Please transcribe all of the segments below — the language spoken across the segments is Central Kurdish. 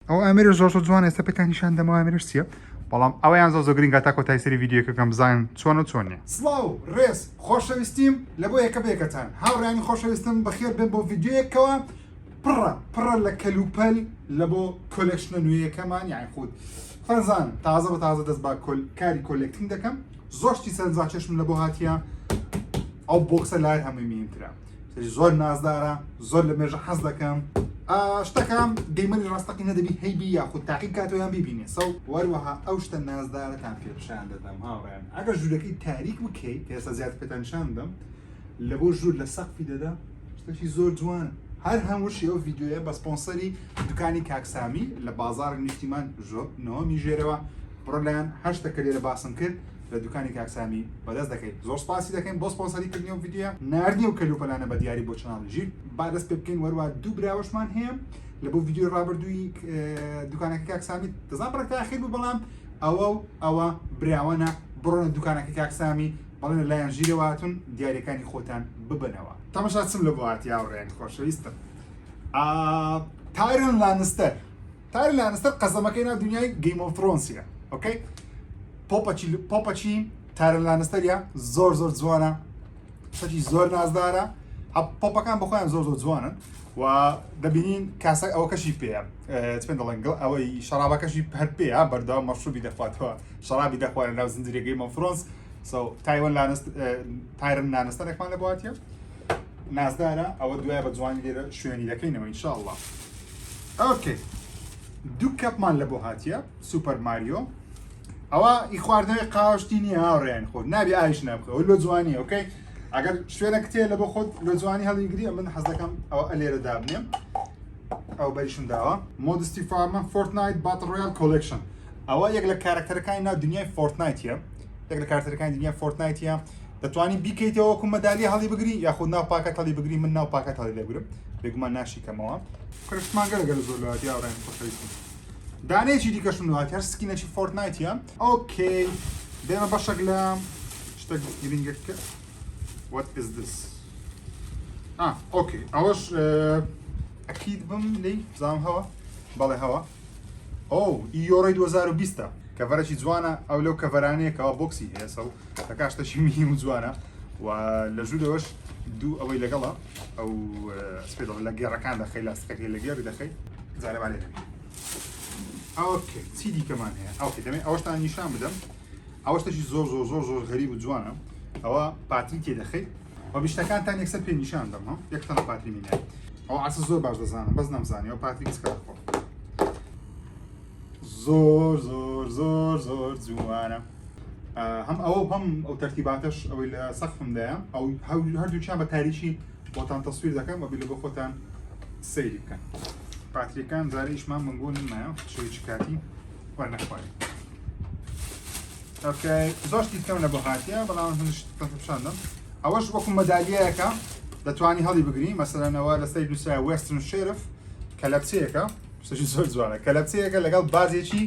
ئەو ئەمێرە زۆر جوان ئێستا پێتانیشان دەمەوە ئەمێرش چییە بەڵام ئەویان زۆر گرنگە تا کۆتای سەری ڤیدیۆکەکەم بزانن چۆن و چۆن نیە. سڵاو ڕێز خۆشەویستیم لە بۆ یەکە بێکەتان هاوڕێنی خۆشەویستم بەخێر بێن بۆ ڤیدیۆیەکەوە پڕە لە کەلوپەل لە بۆ کۆلێکشنە نوێیەکەمان یان خود فەرزان تازە بە تازە دەست با کاری کۆلێکتینگ دەکەم زۆرشتی سەرنجا چێشم لە بۆ هاتیە ئەو بۆکسە لای هەمووی میمترا زۆر نازدارە زۆر لە مێژە حەز دەکەم شتەکەم گەیمەری ڕاستەقی نەدەبی هەیبی یاخود تاقی کاتۆیان ببینێ سەو وەروەها ئەو شتە نازدارەتان پێشان دەدەم هاوڕێن ئەگەر ژوورەکەی تاریک بکەیت ئێستا زیاتر پێتانشان دەم لە بۆ ژوور لە سەقفی دەدا شتێکی زۆر جوانە هەر هەمووشی ئەو ڤیدیۆیە بە سپۆنسەری دوکانی کاکسامی لە بازار نیشتیمان نەوەمی ژێرەوە بڕۆ لایەن هەر شتەکە لێرە باسم کرد لە دوکانی کاکسامی بەدەست دەکەیت زۆر سپاسی دەکەین بۆ سپۆنسەریکردنی ئەو ڤیدیۆ ناردنی و کەلوپەلانە بە دیاری بۆ چناڵی ژیر با دەست پێ بکەین وەروە دوو براوەشمان هەیە لە بۆ ڤیدیۆ ڕابردووی دوکانەکە کاکسامی دەزان بڕێک تاخیر بوو بەڵام ئەوە براوەنە بڕۆنە دوکانەکە کاکسامی بەڵێن لایەن ژیرەواتون دیارەکانی خۆتان ببنەوە تەماشا چم لە بۆ هاتی هاوڕێیان خۆشەویستم تایرن لانستەر قەزەمەکەی ناو دنیای گەیم ئۆف ترۆنسیە ئۆکەی پۆپەچی تایرن لانستەریە زۆر جوانە شتێکی زۆر نازدارە پۆپەکان بە خۆیان زۆر جوانن و دەبینین کاسە ئەوە کەشی پێە پێ دەڵێن ئەوەی شەرابەکەشی هەر پێە بەردەوام مەشروبی دەخواتەوە شەرابی دەخوارە ناو زنجیرەی گەیم ئۆف ترۆنس تایرن لانستەرێکمان لە بۆ هاتیە نازدارە ئەوە دوایە بە جوانی لێرە شوێنی دەکەینەوە ئینشاءڵڵا. ئۆکێ دوو کەپمان لە بۆ هاتیە سوپەر ماریۆ ئەوە ئی خواردنەوەی قاوشتی نییە هاوڕێیان خۆت نابێ ئاویش نابخەوە ئەوە لۆ جوانیە ئۆکەی ئەگەر شوێنە کتێ لە بۆ خۆت لۆ جوانی هەڵیگری من حەز دەکەم ئەوە لێرە دابنێم ئەو بەریشم داوە مۆدستی فارمە فۆرتنایت باتڵ ڕۆیال کۆلێکشن ئەوە یەک لە کارەکتەرەکانی ناو دنیای فۆرتنایتیە یەک لە کارەکتەرەکانی دنیای فۆرتنایتیە دەتوانی بیکەیتەوە وەکو مەدالی هەڵی بگری یاخود ناو پاکەت هەڵی بگری من ناو پاکەت هەڵی لێبگرم بێگومان ناشیکەمەوە کرشتمان گەلە زۆر لەواتی هاوڕێیان خۆشەویستم دانەیەکی دیکەشم لەواتی هەر سکینەکی فۆرتنایتیە ئۆکەی دێمە بەشێک لە شتێک گرنگەکە what is this ئۆکەی ئەوەش ئەکید بم لی بزانم هەوە بەڵێ هەوە ئیۆڕی 2020 کەڤەرێکی جوانە ئەو لەو کەڤەرانەیەکەوە بۆکسی هەیە سەو تەکاشتەشی میم و جوانە و لە ژوورەوەش دوو ئەوەی لەگەڵە ئەو سپێدڵ لە گێڕەکان دەخەی لاستەکەی لە گێڕی دەخەی جارە بالێ دەبی ئۆکێ چی دیکەمان هەیە ئەوکێ دەمێ ئەوەشتان نیشان بدەم ئەوەشتەشی زۆر غەریب و جوانە ئەوە پاتری تێدەخەیت و بیشتەکانتان یەکسەر پێ نیشان دەم یەکتەنە پاتری مینێ ئەو عەسە زۆر باش دەزانم بەس نەمزانی ئەو پاتری کچکە خۆ زۆر جوانە هەم ئەو تەرتیباتەش ئەوەی لە سەقفمدایە ئەو هەردووچیان بە تاریکی بۆتان تەسویر دەکەم و بێ لە بۆ خۆتان سەیری بکەن پاتریەکان جارە ئیشمان منگۆ نمایە شوێکی کاتی وەرنەخوارێ ئۆکەی زۆر شتی کەم لە بۆ هاتیە بەڵام پیشاندەم ئەوەش وەکو مەدالیەیەکە دەتوانی هەڵی بگری مەسەلەنەوە لەسەری دووسای وێسترن شێرف کەلەپچەیەکە شتێکی زۆر جوانە کەلەپچەیەکە لەگەڵ بازێکی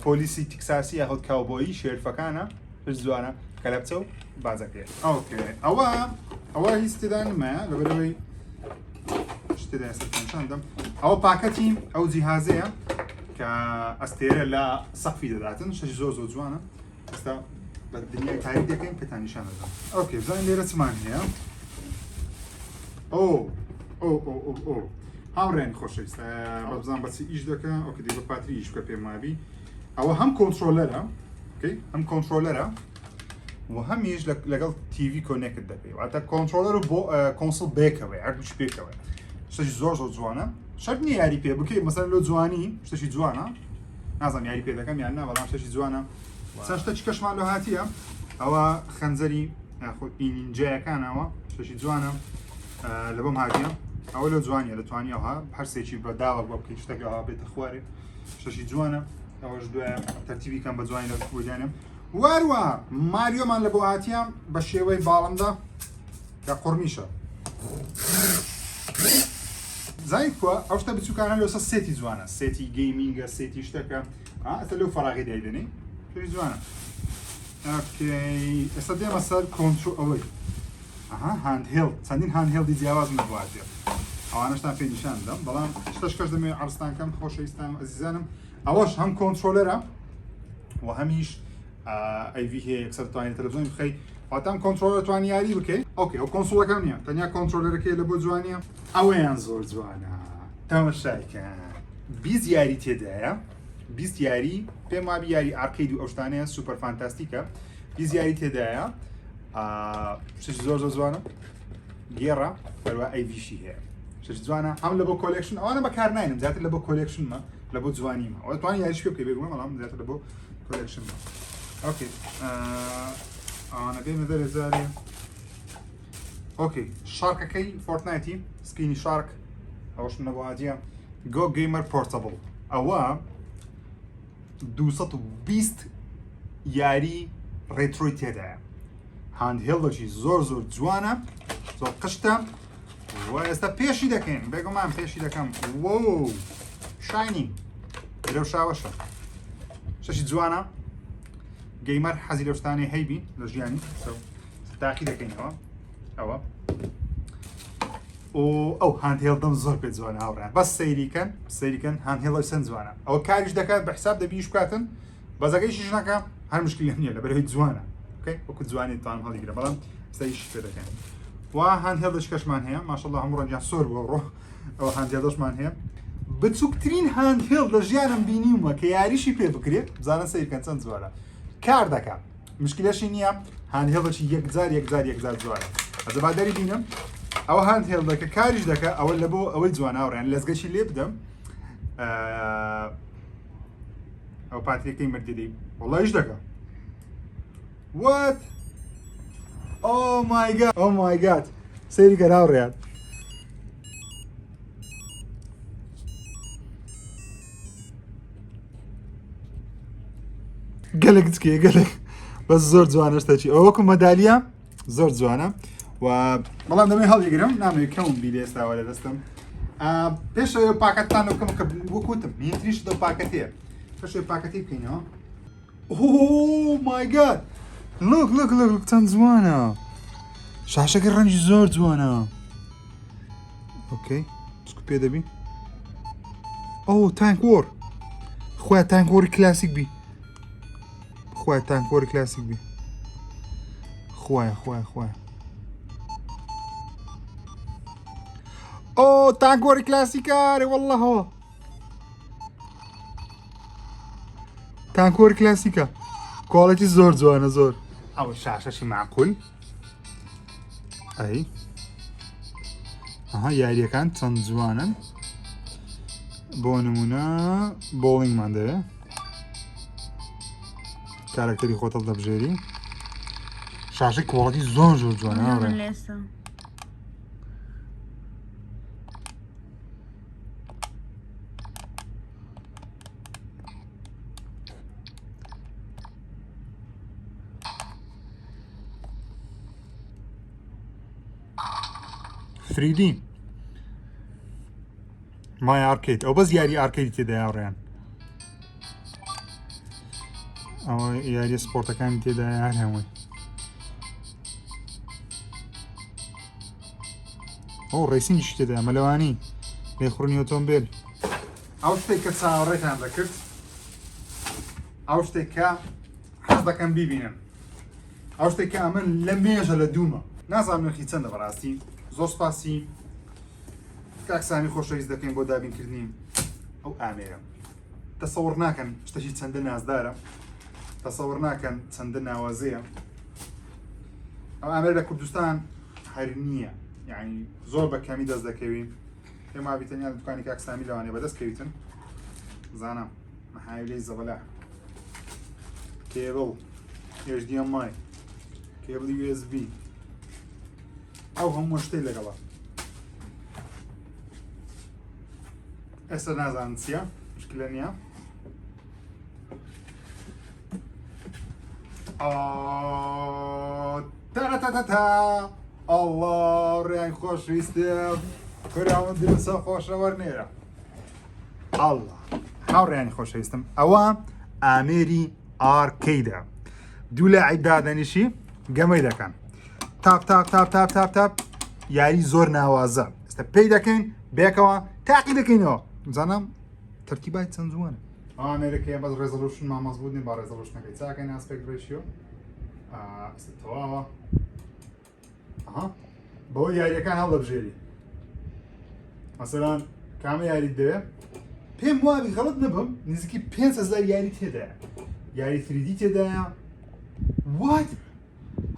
پۆلیسی تکساسی یاخود کاوبۆیی شێرفەکانە پێش جوانە کەلەپچە و بازەکەی ئۆکێ ئەوە هیچ تێدا نمایە لەبەرەوەی شتێدا ئێستاشاندەم ئەوە پاکەتی ئەو جیهازەیە کە ئەستێرە لە سەقفی دەداتن شەش زۆر جوانە ئێستا بە دنیای تاریک دەکەین پێتان نیشان دەدەم ئۆکێ بزانین لێرە چمان هەیە هاوڕێن خۆشەویستە بەبزان بەچی ئیش دەکە ئۆکێ دی بە پاتری ئیش بکە پێم وابی ئەوە هەم کۆنترۆلەرە هەم کۆنترۆلەرە و هەمیش لەگەڵ تیڤی کۆنێکت دەکەی واتە کۆنترۆلەر و بۆ کۆنسڵ بێکەوەی هەردووش پێکەوە شتێکی زۆر جوانە شەرت نییە یاری پێ بکەیت مەسەلەن لۆ جوانی شتێکی جوانە نازانم یاری پێ دەکەم یان نا بەڵام شتێکی جوانە چەند شتێکی کەشمان لۆ هاتیە ئەوە خەنجەری یاخود ئینینجایەکانەوە شتێکی جوانە لە بۆم هاتیە ئەوە لە جوانیە دەتوانیەوە هەر سێکی بەداوە بۆ بکەیت شتێکەوە بێتە خوارێ شتێکی جوانە ئەوەش دوایە تەرتیبی کەم بە جوانی لە بۆجانم واروە ماریۆمان لە بۆ هاتیە بە شێوەی باڵندا کە قورمیشە زای کووە ئەو شتە بچووکانە لەسەر سێتی جوانە سێتی گەیمینگە سێتی شتەکە ئەستا لەو فەراغی دایدنی پێی جوانە ئۆکەی ئێستا دێمە سەر کۆنترۆ ئەوەی هاندهێڵد چەندین هاندهێڵدی جیاوازم لە بۆ هاتیە ئەوانەشتان پێ نیشان دەم بەڵام شتەش کەس دەمێ عەرزتانکەم خۆشەویستان ئەزیزانم ئەوەش هەم کۆنترۆلەرە و هەمیش AV هەیە یەکسەر توانێت تەلەڤیزۆن بخەیت واتان کۆنترۆلەر توانی یاری بکەیت ئۆکێ ئەو کۆنسۆڵەکەم نییە تەنیا کۆنترۆلەرەکەی لە بۆ جوانیە ئەوەیان زۆر جوانە تەماشایکەن 20 یاری تێدایە 20 یاری پێم وابی یاری ئارکەید و ئەو شتانەیە سوپەر فانتاستیکە 20 یاری تێدایە شتێکی زۆر زۆر جوانە گێڕە بەروە ئەیڤیشی هەیە شتێکی جوانە هەم لە بۆ کۆلێکشن ئەوانە بەکار ناینم زیاتر لە بۆ کۆلێکشنمە لە بۆ جوانیمە ئەوە توانی یاریش پێ بکەی بێگومە بەڵام زیاتر لە بۆ کۆلێکشنمە ئۆکێ ئەوانە بێمە دەرێ زارێ ئۆکێ شارکەکەی فۆرتنایتی سکرینی شارک ئەوەشم نەبوو هاتیە گۆ گەیمەر پۆرتەبڵ ئەوە 220 یاری ڕێترۆی تێدایە هاندهێڵدەکی زۆر زۆر جوانە زۆر قشتە و ئێستا پێشی دەکەین بێگومان پێشی دەکەم وۆ شاینی لەو شاوەشە شەشی جوانە گەیمەر حەزی لەو شتانەی هەیبی لە ژیانی تاقی دەکەینەوە ئەوە ئەو هاندهێڵدەم زۆر پێ جوانە هاوڕێن بەس سەیریکەن هاندهێڵی سند جوانە ئەوە کاریش دەکات بە حساب دەبیش بکاتن بەزەکەیشیش نەکە هەر مشکلی نییە لە بەرەوەی جوانە وەکو جوانی توان هەڵیگرە بەڵام سەیش پێ دەکەن وا هاندهێڵدەش کەشمان هەیە ماشەڵڵا هەموو ڕەنجیان سۆر بۆ ڕۆ ئەوە هاندهێڵدەشمان هەیە بچووکترین هاندهێڵ لە ژیانم بینیومە کە یاریشی پێ بکرێت بزانە سەیرکەن چەند جوانە کار دەکات مشکلەشی نییە هاندهێڵدەکی یەکجار جوانە ئەجە با دەری بینم ئەوە هاندهێڵدەکە کاریش دەکە ئەوە لە بۆ ئەوەی جواناوڕیان لەزگەشی لێ بدەم ئەو پاتریەکەی مردیدەی وەڵایش دەکە وات Oh my god سەیری کە هاوڕێیان گەلێک چکێ گەلێک بەس زۆر جوانە شتێکی ئەوە وەکو مەدالیە زۆر جوانە و بەڵام دەمێ هەڵیگرم نامەوێت کەم بیلی ئێستاوە لە دەستم پێشەوە پاکەتتان بکەم کە وەکوتم میتریش دە پاکەتەیە پێشەوە پاکەتی بکەینەوە Oh my god look چەند جوانە شاشەکە ڕەنجی زۆر جوانە ئۆکەی چکو پێ دەبی تانک وۆر خۆیان تانک وۆری کلاسیک بی خۆیان تانک وۆری کلاسیک بی خۆیان تانک وۆری کلاسیکارێ وەڵڵەهەوە تانک وۆری کلاسیکە کۆڵەتی زۆر جوانە زۆر ئەوە شاشەشی معقول ئەی یاریەکان چەند جوانن بۆ نمونە بۆڵینگمان دەوێت کارکتەری خۆتەڵ دەبژێری شاشەی کۆڵەتی زۆر جوانە هاوڕێ 3D مای ئارکەید ئەو بەس یاری ئارکەیدی تێدای هاوڕێیان ئەوە یاری سپۆرتەکانی تێدای هەر هەمووی ڕێسینگیش تێدای مەلەوانی لێخوڕنی ئۆتۆمبیل ئەو شتێک کە چاوەڕێتان دەکرد ئەو شتێک کە حەز دەکەم بیبینن ئەو شتێک کە ئەمن لە مێژە لە دوومە نازانم نرخی چەندە بەڕاستی زۆر سپاسی کاکسانی خۆشەویست دەکەین بۆ دابینکردنی ئەو ئامێرە تەسەوڕ ناکەن شتێکی چەندە نازدارە تەسەوڕ ناکەن چەندە ناوازەیە ئەو ئامێر لە کوردستان هەر نییە یعنی زۆر بە کەمی دەست دەکەوین پێم وابی تەنیا لە دوکانی کاکسامی لەوانەیە بەدەست کەویتن زانم مەحاویلەی زەبەلا کێبڵ HDMI کێبڵی USB ئەو هەموو شتێک لەگەڵە ئێستا نازانم چییە مشکلە نییە تەرەتەتەتا ئەڵڵا ڕێیان خۆشویستە کوراون درسە خۆشە وەرنێرە ئەڵڵا هاوڕێیانی خۆشەویستم ئەوە ئامێری ئارکەیدە دوو لە عیدادەنیشی گەمەی دەکەن تاپ یاری زۆر ناوازە ڕاستە پێی دەکەین بێکەوە تاقی دەکەینەوە زانام تەرتیبای چەند جوانە ئەمریکای بەس ڕێزەلوشن مامەزبوو نین با ڕێزەلوشنەکەی چاکەین ئاسپێکت ڕێشیۆ تەواوە بۆ یاریەکان هەڵدەبژێری مەسەلەن کامە یاریت دەوێت پێم وابی غەڵت نەبم نزیکی 5,000 یاری تێدایە یاری 3D تێدایە وات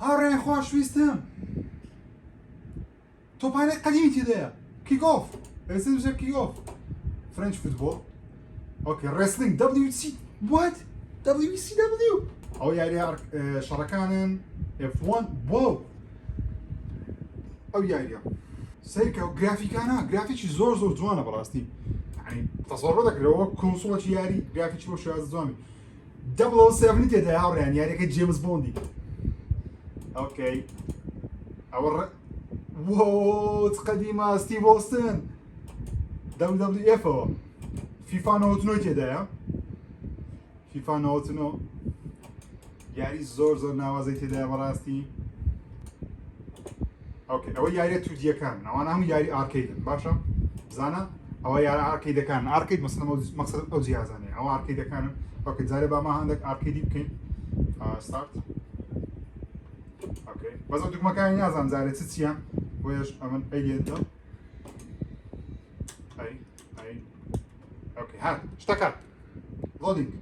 هاوڕێی خۆشویستم تۆپانێک قەدیمی تێدایە کیکۆف ئێستا بژێ کیکۆف فرنچ فوتبۆل اوكي ريسلينج دبليو سي وات دبليو سي دبليو او یاری شەڕەکانن F1 واو ئەو یاریە سەیرکە و گرافیکانە گرافیکی زۆر زۆر جوانە بەڕاستی يعني تەسەڕۆ دەکرێتەوە کۆنسۆڵێکی یاری گرافیکی بۆ شێوازە جوانی 007 تێدایە هاوڕێیان یاریەکەی جێمز بۆندی اوكي ئەوە وۆ قەدیمە ستیڤ ئۆستن WWF ئەوە فیفا 99 تێدایە فیفا 99 یاری زۆر زۆر ناوازەی تێدایە بەڕاستی اوكي ئەوە یاریە توودیەکان ئەوانە هەموو یاری ئارکەیدن باشە بزانە ئەوە یارە ئارکەیدەکان ئارکەید مەسەڵەن مەقسەد ئەو جیازانەیە ئەوە ئارکەیدەکانن اوكي جارێ باما هەندێک ئارکەیدی بکەین ستارت اوكي بەس ئەو دوگمەکانی نازانم جارێ چ چییە بۆیەش ئەمن ئەی لێدە ئەی اوكي هات اشتكر لودينج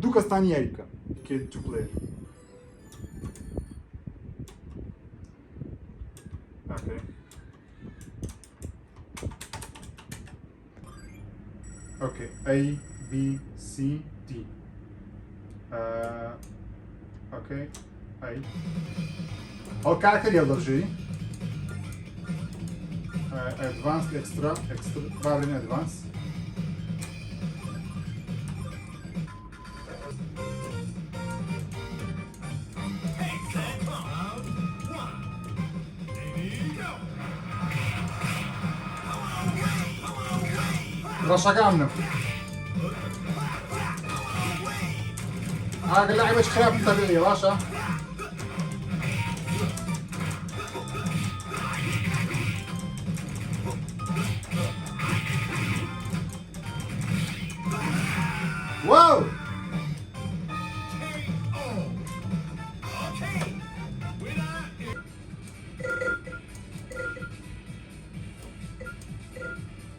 دوو کەستانی یاری بکە کێ تو پلەیر اوكي اوكي A B C D اوكي اي او كاركتر يلدرجي advanced extra بابرين advanced رشقامنا هاك اللعبة خراب طبيعي راشا واو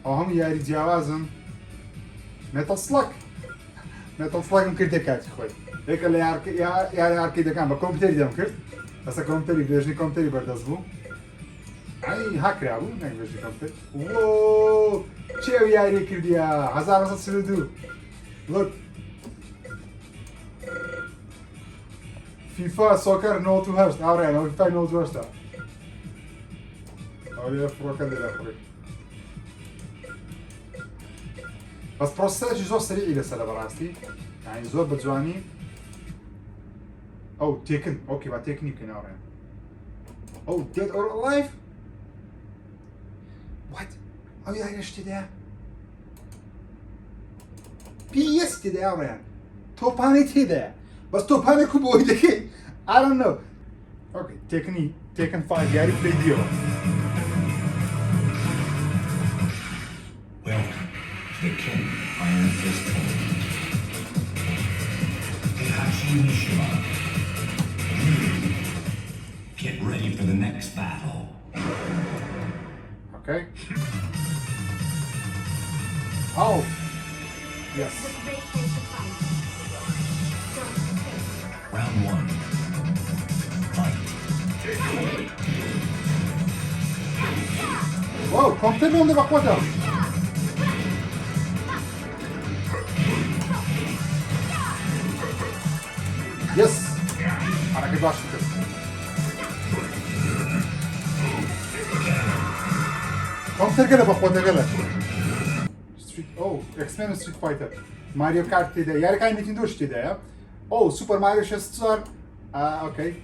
هم یاری جیاوازن مێتەسڵک مێتەسڵکم کردێ کاتی خۆی یەکە لە یاری ئارکەیدەکان بە کۆمپیوتەری دەم کرد بەسە کۆمپیوتەری گوێژنی کۆمپیوتەری بەردەست بوو ئەی هاکرا بوو نەگوێژنی کۆمپیوتەر وۆ چێ ئەو یاری کردیە 1932 لوک فیفا سۆکەر 98 ئاوڕێن ئەو فیفای 98 ئەو لێ فڕۆکە لێدەخڕێت بس پرۆسەرێکی زۆر سریعی لەسەرە بەڕاستی یعنی زۆر بە جوانی ئەو تێکن ئۆکێ با تێکنی بکەین ئاوڕێن ئەو دێد ئۆر ئەلایڤ وات ئەو یاریەش تێدایە PS تێدایە ئاوڕێن تۆپانەی تێدایە بەس تۆپانێک و بۆی دەکەی I don't know ئۆکێ تێکنی تێکن 5 یاری پلەی دیەوە The King Iron Fist Tournament. Heihachi Mishima. Get ready for the next battle. Okay. Oh. Yes. Round 1. Fight. Wow, completely on the back water. Yes! Hareket başladı. Counter gele bak, counter gele. X-Men Street Fighter. Mario Kart dedi. Yer kaynatın da işte ya. Super Mario 64. Okay.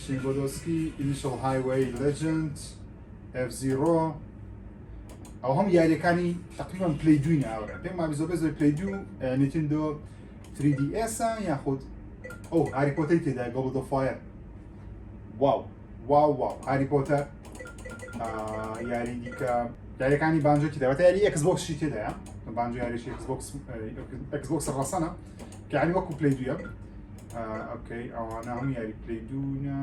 Shin Godowski, Initial Highway Legend, F-Zero. أو هم ياريكاني تقريبا بلاي دو نعورة بما بيزو بلاي دو نينتندو 3DS ياخد هاري بوتر كده جوبل اوف فاير واو هاري بوتر یاری دیکە یاریەکانی بانجۆکی دەوەتە یاری ئەکسبۆکسشی تێدایە بانجۆ یاریشی ئەکسبۆکس ڕەسەنە کە یعنی وەکو پلەی دوویە ئۆکەی ئەوانە هەموو یاری پلەی دوونە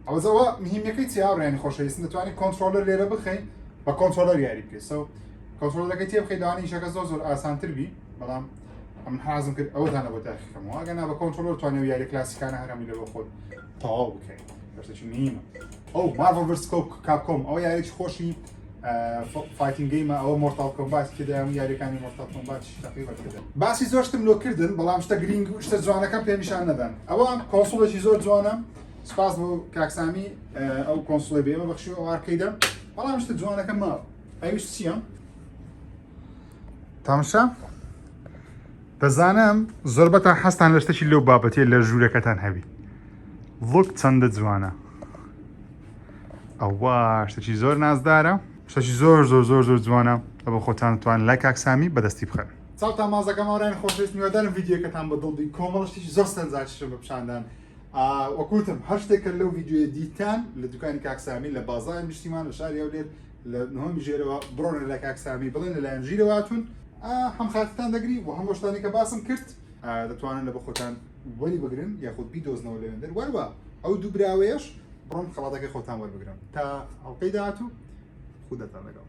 ئەوەزەوە مهمەکەی چیاڕێنی خۆشەویستن دەتوانانی کۆنتترۆلەر لێرە بخەین بە کۆنتترۆلەر یاری بکەیت سو کۆنتترۆلەکەی تێ بخەی داوانی شەکە زۆر ئاسانتر بی بەڵام من حازم کرد ئەوەتانە بۆ تاقیکەمەوە ئەگەنا بە کۆنتترۆلەر توانێت یاری کلاسیکانە هەرمی لە بۆ خۆت تەواو بکەین بەشتێکی مهمە ئەو مارڤڵ ڤرس کاپکۆم ئەو یاریی خۆشی فایتینگ گەیمە ئەوە مۆرتال کۆمبات کێدا هەموو یاریەکانی مۆرتال کۆمبات تقریبا کردن باسی زۆر شتم لۆکردن بەڵام شتە گرینگ و شتە جوانەکەم پێ نیشان نەدان ئەوە کۆنسۆڵێکی زۆر جوانە سپاس بۆ کاکسامی ئەو کۆنسۆڵی بێمە بەخشی ئەو ئارکەیدە بەڵام شتە جوانەکە ماوە ئەویش چییە؟ تامشا؟ دەزانم زۆربەتان حەستان لە شتێکی لەو بابەتێ لە ژوورەکەتان هەبی ڤڵک چەندە جوانە ئەوە شتێکی زۆر نازدارە شتێکی زۆر زۆر زۆر زۆر جوانە لە بۆ خۆتان توان لای کاکسامی بەدەستی بخەن چاوتان مازەکەم ئەوڕێن خۆشەویست میوەدارم ڤیدیۆکەتان بەدڵی کۆمەڵ شتێکی زۆر سەرنجاریشە بە پیشاندان وەکوتم هەر شتێکە لەو ڤیدیۆیە دیتان لە دوکانی کاکسامی لە بازاڕی نیشتیمان لە شاری هەولێر لە نهۆمی ژێرەوە بڕۆنە لە کاکسامی بڵێن لەلایەن ژیرەواتون هەم خاتتان دەگری و هەم شتانی کە باسم کرد دەتوانن لە بە خۆتان وەری بگرن یاخود بیدۆزنەوە لەوێندەر وەروە ئەو دوو براوەیەش بڕۆن خەڵاتەکەی خۆتان وەربگرن تا ئەڵقەی داهاتوو خودتان لەگەڵ